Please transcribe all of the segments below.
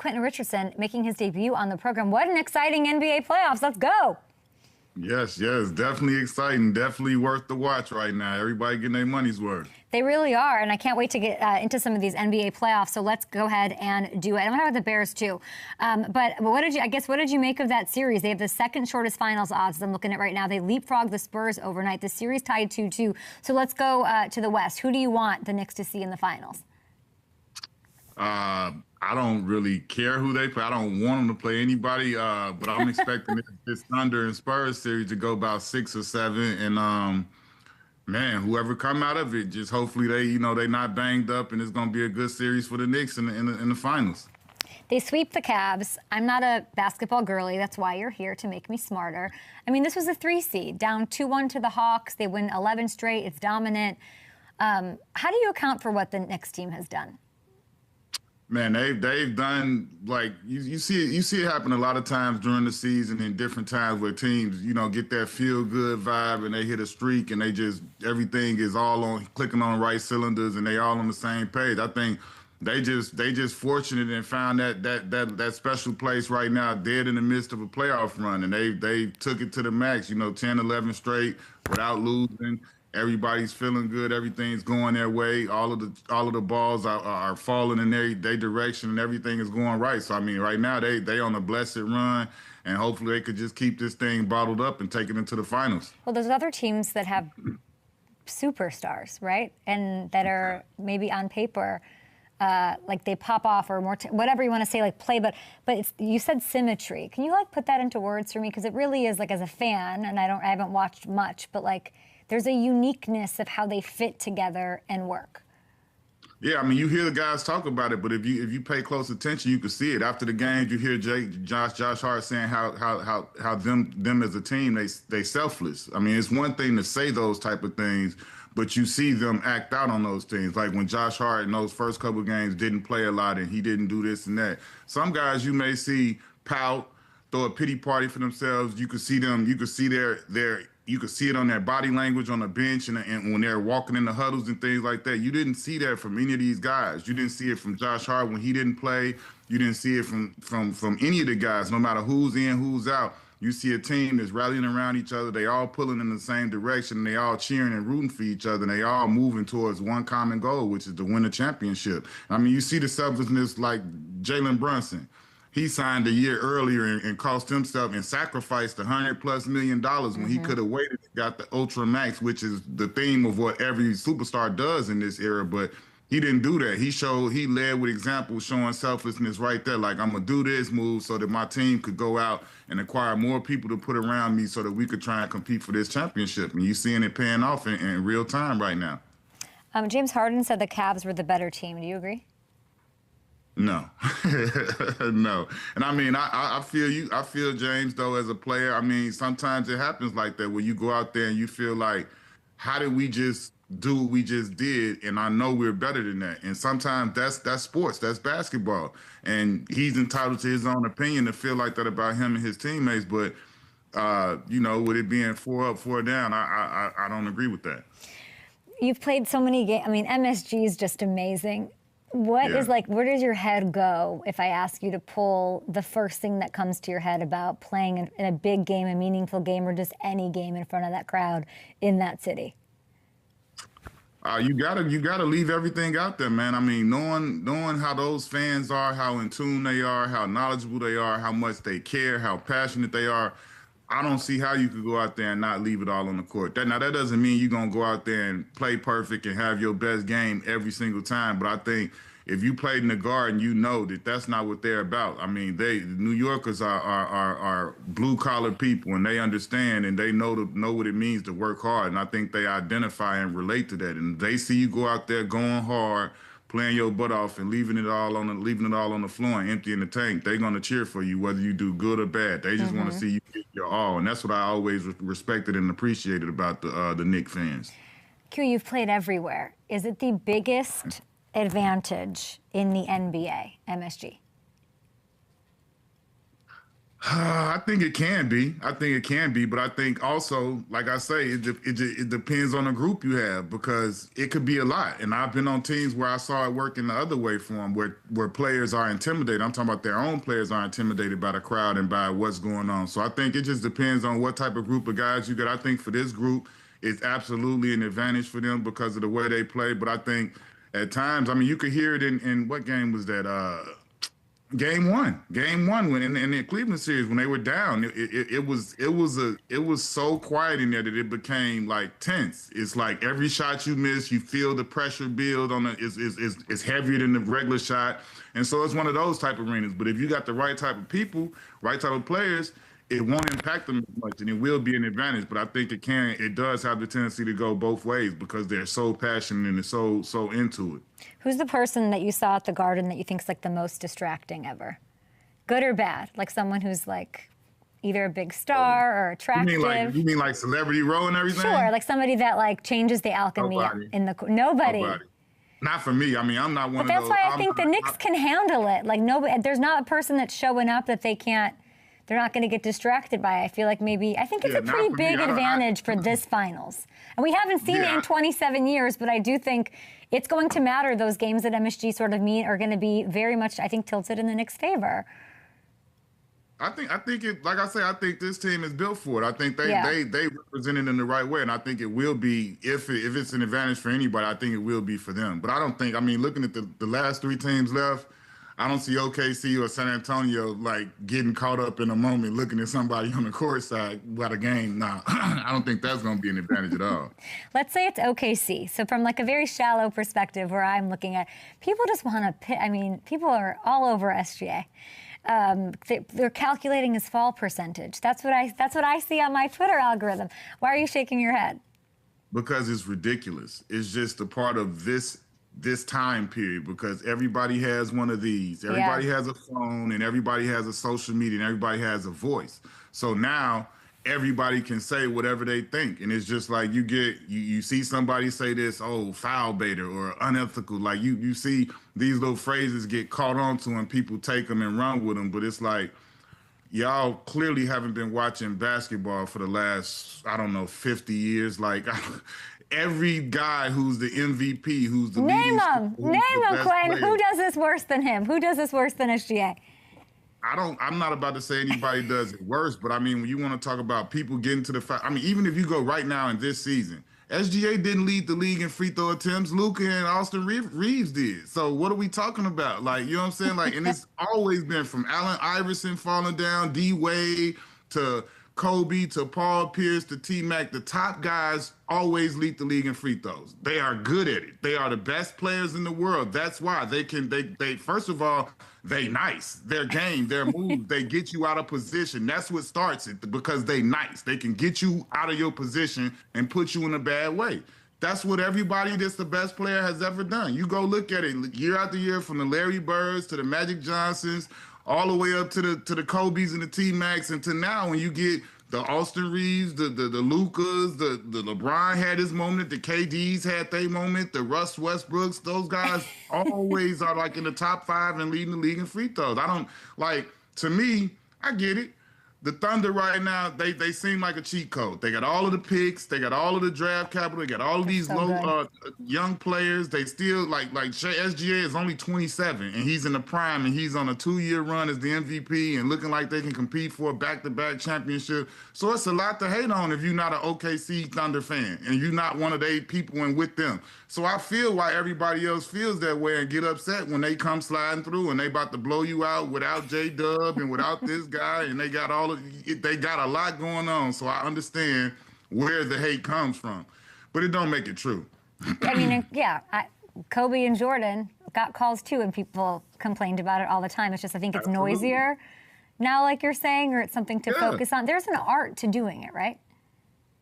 Quentin Richardson making his debut on the program. What an exciting NBA playoffs. Let's go. Yes, definitely exciting. Definitely worth the watch right now. Everybody getting their money's worth. They really are, and I can't wait to get into some of these NBA playoffs. So let's go ahead and do it. I'm going to talk about the Bears too. But what did you make of that series? They have the second shortest finals odds I'm looking at right now. They leapfrogged the Spurs overnight. The series tied 2-2. So let's go to the West. Who do you want the Knicks to see in the finals? I don't really care who they play. I don't want them to play anybody, but I'm expecting this Thunder and Spurs series to go about 6 or 7. And, man, whoever come out of it, just hopefully they're not banged up, and it's going to be a good series for the Knicks in the finals. They sweep the Cavs. I'm not a basketball girly. That's why you're here, to make me smarter. I mean, this was a 3 seed, down 2-1 to the Hawks. They win 11 straight. It's dominant. How do you account for what the Knicks team has done? Man, they've done, like, you see it happen a lot of times during the season in different times where teams, get that feel good vibe and they hit a streak and everything is all on clicking on the right cylinders and they all on the same page. I think they just fortunate and found that special place right now, dead in the midst of a playoff run, and they took it to the max. 10, 11 straight without losing. Everybody's feeling good. Everything's going their way. All of the balls are falling in their direction, and everything is going right. So I mean, right now they on a blessed run, and hopefully they could just keep this thing bottled up and take it into the finals. Well, there's other teams that have superstars, right, and that are maybe on paper like they pop off or more, whatever you want to say, like play. But you said symmetry. Can you put that into words for me? Because it really is, as a fan, and I haven't watched much, but there's a uniqueness of how they fit together and work. Yeah, I mean, you hear the guys talk about it, but if you pay close attention, you can see it. After the games, you hear Josh Hart saying how them as a team, they selfless. I mean, it's one thing to say those type of things, but you see them act out on those things. Like when Josh Hart in those first couple of games didn't play a lot and he didn't do this and that. Some guys you may see pout, throw a pity party for themselves. You could see them. You could see you could see it on their body language on the bench and when they're walking in the huddles and things like that. You didn't see that from any of these guys. You didn't see it from Josh Hart when he didn't play. You didn't see it from any of the guys, no matter who's in, who's out. You see a team that's rallying around each other. They all pulling in the same direction. They all cheering and rooting for each other. And they all moving towards one common goal, which is to win a championship. I mean, you see the selflessness like Jalen Brunson. He signed a year earlier and cost himself and sacrificed $100+ million when he could have waited and got the Ultra Max, which is the theme of what every superstar does in this era. But he didn't do that. He led with examples, showing selflessness right there. Like, I'm going to do this move so that my team could go out and acquire more people to put around me so that we could try and compete for this championship. And you're seeing it paying off in real time right now. James Harden said the Cavs were the better team. Do you agree? No, no. And I mean, I feel you. I feel James, though, as a player. I mean, sometimes it happens like that where you go out there and you feel like, how did we just do what we just did? And I know we're better than that. And sometimes that's sports, that's basketball. And he's entitled to his own opinion to feel like that about him and his teammates. But, with it being 4 up, 4 down, I don't agree with that. You've played so many games. I mean, MSG is just amazing. Where does your head go if I ask you to pull the first thing that comes to your head about playing in a big game, a meaningful game, or just any game in front of that crowd in that city? You gotta leave everything out there, man. I mean, knowing how those fans are, how in tune they are, how knowledgeable they are, how much they care, how passionate they are. I don't see how you could go out there and not leave it all on the court. That doesn't mean you're going to go out there and play perfect and have your best game every single time. But I think if you played in the Garden, you know that that's not what they're about. I mean, New Yorkers are blue-collar people, and they understand and they know what it means to work hard. And I think they identify and relate to that. And they see you go out there going hard, playing your butt off and leaving it all on the floor and emptying the tank. They're going to cheer for you whether you do good or bad. They just want to see you get your all, and that's what I always respected and appreciated about the Knicks fans. Q, you've played everywhere. Is it the biggest advantage in the NBA, MSG? I think it can be. I think it can be, but I think also, like I say, it depends on the group you have because it could be a lot. And I've been on teams where I saw it working the other way for them, where players are intimidated. I'm talking about their own players are intimidated by the crowd and by what's going on. So I think it just depends on what type of group of guys you get. I think for this group, it's absolutely an advantage for them because of the way they play. But I think at times, I mean, you could hear it in what game was that? Game one when in the Cleveland series when they were down, it was so quiet in there that it became like tense. It's like every shot you miss, you feel the pressure build on it's heavier than the regular shot, and so it's one of those type of arenas. But if you got the right type of people, right type of players, it won't impact them as much, and it will be an advantage. But I think it does have the tendency to go both ways because they're so passionate and they're so into it. Who's the person that you saw at the Garden that you think's like the most distracting ever? Good or bad? Like someone who's like either a big star or attractive. You mean like celebrity row and everything? Sure, like somebody that like changes the alchemy in the nobody. Not for me. I mean, I'm not one of those. But that's why I think the Knicks can handle it. Like nobody, there's not a person that's showing up that they're not going to get distracted by. I feel like I think it's a pretty big advantage for this finals. And we haven't seen it in 27 years, but I do think it's going to matter. Those games that MSG sort of mean are going to be very much, I think, tilted in the Knicks' favor. I think it, like I say, I think this team is built for it. I think they represent it in the right way, and I think it will be, if it's an advantage for anybody, I think it will be for them. But I don't think, I mean, looking at the last three teams left, I don't see OKC or San Antonio like getting caught up in a moment looking at somebody on the court side about a game. Nah, I don't think that's going to be an advantage at all. Let's say it's OKC. So from like a very shallow perspective where I'm looking at, people just want to, I mean, people are all over SGA. They're calculating his fall percentage. That's what I see on my Twitter algorithm. Why are you shaking your head? Because it's ridiculous. It's just a part of this time period because everybody has one of these. Everybody has a phone and everybody has a social media and everybody has a voice. So now everybody can say whatever they think. And it's just like you see somebody say this, oh, foul baiter or unethical. Like you see these little phrases get caught onto and people take them and run with them. But it's like, y'all clearly haven't been watching basketball for the last, I don't know, 50 years. Like every guy who's the MVP, who's the name him, Quinn. Who does this worse than him? Who does this worse than SGA? I'm not about to say anybody does it worse, but I mean, when you want to talk about people getting to the I mean, even if you go right now in this season, SGA didn't lead the league in free throw attempts. Luka and Austin Reeves did. So what are we talking about? Like, you know what I'm saying? Like, and it's always been from Allen Iverson falling down, D Wade to Kobe to Paul Pierce to T-Mac, the top guys always lead the league in free throws. They are good at it. They are the best players in the world. That's why they first of all, they nice. Their game, their moves, they get you out of position. That's what starts it because they nice. They can get you out of your position and put you in a bad way. That's what everybody that's the best player has ever done. You go look at it year after year from the Larry Birds to the Magic Johnsons, all the way up to the Kobe's and the T-Macs, and to now when you get the Austin Reeves, the Lukas, the LeBron had his moment, the KDs had their moment, the Russ Westbrooks, those guys always are like in the top 5 and leading the league in free throws. I don't, like, to me, I get it. The Thunder right now, they seem like a cheat code. They got all of the picks, they got all of the draft capital, they got all of these young players. They still like SGA is only 27 and he's in the prime and he's on a 2-year run as the MVP and looking like they can compete for a back-to-back championship. So it's a lot to hate on if you're not an OKC Thunder fan and you're not one of the 8 people and with them. So I feel why everybody else feels that way and get upset when they come sliding through and they about to blow you out without J-Dub and without this guy and they got they got a lot going on. So I understand where the hate comes from, but it don't make it true. I mean, yeah, Kobe and Jordan got calls too and people complained about it all the time. It's just, I think it's noisier now, like you're saying, or it's something to focus on. There's an art to doing it, right?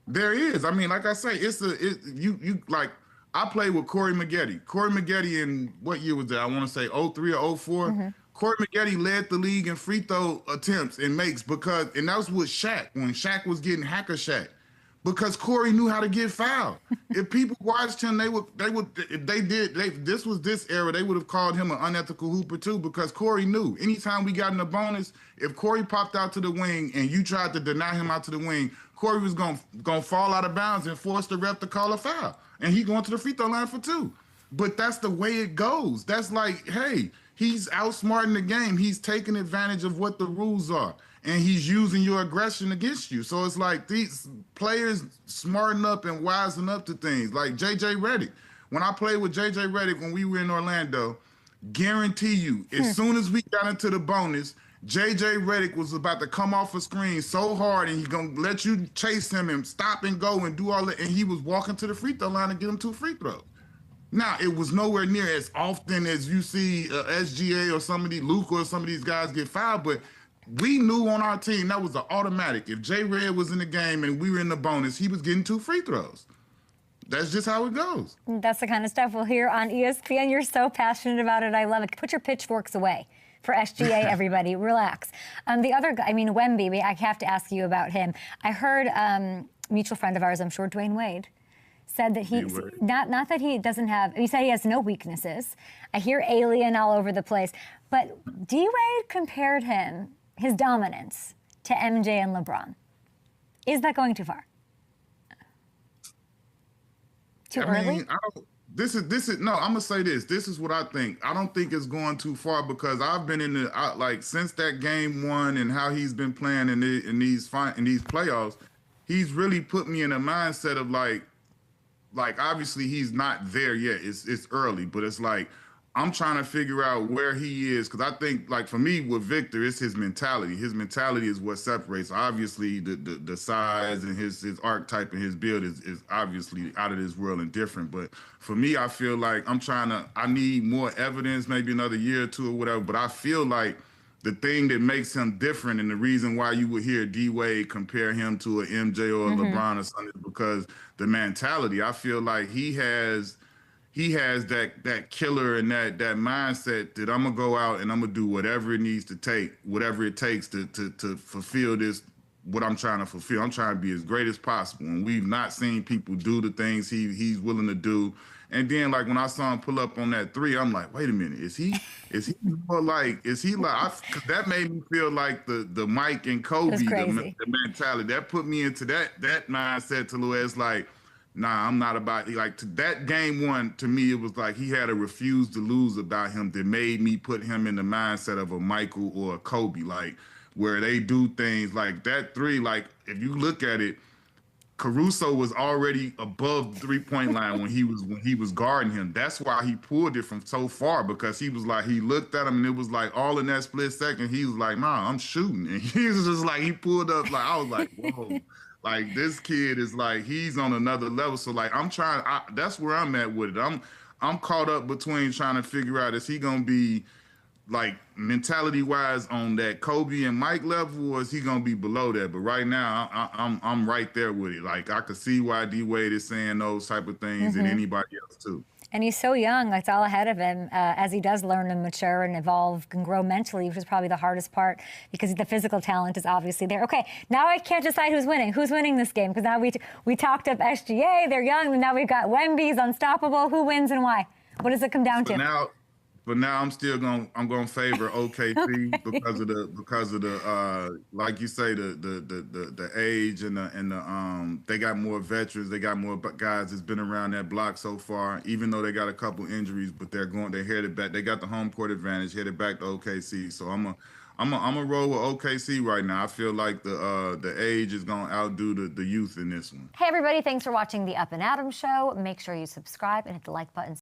There is. I mean, like I say, you like, I played with Corey Maggette. Corey Maggette in what year was that? I want to say 03 or 04. Mm-hmm. Corey Maggette led the league in free throw attempts and makes and that was with Shaq when Shaq was getting hacker Shaq. because Corey knew how to get fouled. If people watched him, this was this era, they would have called him an unethical hooper too, because Corey knew. Anytime we got in the bonus, if Corey popped out to the wing and you tried to deny him out to the wing, Corey was gonna fall out of bounds and force the ref to call a foul. And he going to the free throw line for 2. But that's the way it goes. That's like, hey, he's outsmarting the game. He's taking advantage of what the rules are. And he's using your aggression against you. So it's like these players smarten up and wisen up to things. Like J.J. Redick. When I played with J.J. Redick when we were in Orlando, guarantee you, as soon as we got into the bonus, J.J. Redick was about to come off a screen so hard, and he's going to let you chase him and stop and go and do all that. And he was walking to the free throw line and get him 2 free throws. Now, it was nowhere near as often as you see SGA or somebody, Luka or some of these guys get fouled, but we knew on our team that was an automatic. If J-Red was in the game and we were in the bonus, he was getting 2 free throws. That's just how it goes. That's the kind of stuff we'll hear on ESPN. You're so passionate about it. I love it. Put your pitchforks away for SGA, everybody. Relax. The other guy, I mean, Wemby, I have to ask you about him. I heard mutual friend of ours, I'm sure Dwayne Wade, said that not that he doesn't have, he said he has no weaknesses. I hear alien all over the place. But D-Wade compared his dominance to MJ and LeBron. Is that going too far? Too early? Mean, this is no, I'm gonna say this. This is what I think. I don't think it's going too far, because I've been in the since that game 1 and how he's been playing in these playoffs, he's really put me in a mindset of like obviously he's not there yet. It's early, but it's like I'm trying to figure out where he is, because I think, like, for me with Victor, it's his mentality. His mentality is what separates. Obviously, the size and his archetype and his build is obviously out of this world and different. But for me, I feel like I need more evidence, maybe another year or 2 or whatever. But I feel like the thing that makes him different, and the reason why you would hear D-Wade compare him to an MJ or a LeBron or something, is because the mentality. I feel like he has that killer and that mindset that I'm gonna go out and I'm gonna do whatever it needs to take, whatever it takes to fulfill this, what I'm trying to fulfill. I'm trying to be as great as possible. And we've not seen people do the things he's willing to do. And then, like, when I saw him pull up on that 3, I'm like, wait a minute, is he more like, that made me feel like the Mike and Kobe, the mentality. That put me into that mindset to where it's like, nah, I'm not about, like, to that game 1, to me, it was like he had a refuse to lose about him that made me put him in the mindset of a Michael or a Kobe, like, where they do things like that 3. Like, if you look at it, Caruso was already above the 3-point line when he was guarding him. That's why he pulled it from so far, because he was like, he looked at him and it was like all in that split second, he was like, nah, I'm shooting. And he was just like, he pulled up, like, I was like, whoa. Like, this kid is like, he's on another level. So, like, that's where I'm at with it. I'm caught up between trying to figure out, is he going to be, like, mentality-wise on that Kobe and Mike level, or is he going to be below that? But right now, I'm right there with it. Like, I could see why D-Wade is saying those type of things, and anybody else, too. And he's so young, it's all ahead of him as he does learn and mature and evolve and grow mentally, which is probably the hardest part, because the physical talent is obviously there. Okay, now I can't decide who's winning. Who's winning this game? Because now we talked up SGA, they're young, and now we've got Wemby's unstoppable. Who wins and why? What does it come down to? But now I'm gonna favor OKC because of the like you say, the age and the they got more veterans, they got more guys that's been around that block so far, even though they got a couple injuries, but they're headed back. They got the home court advantage, headed back to OKC. So I'm a roll with OKC right now. I feel like the age is gonna outdo the youth in this one. Hey everybody, thanks for watching the Up and Adam show. Make sure you subscribe and hit the like button.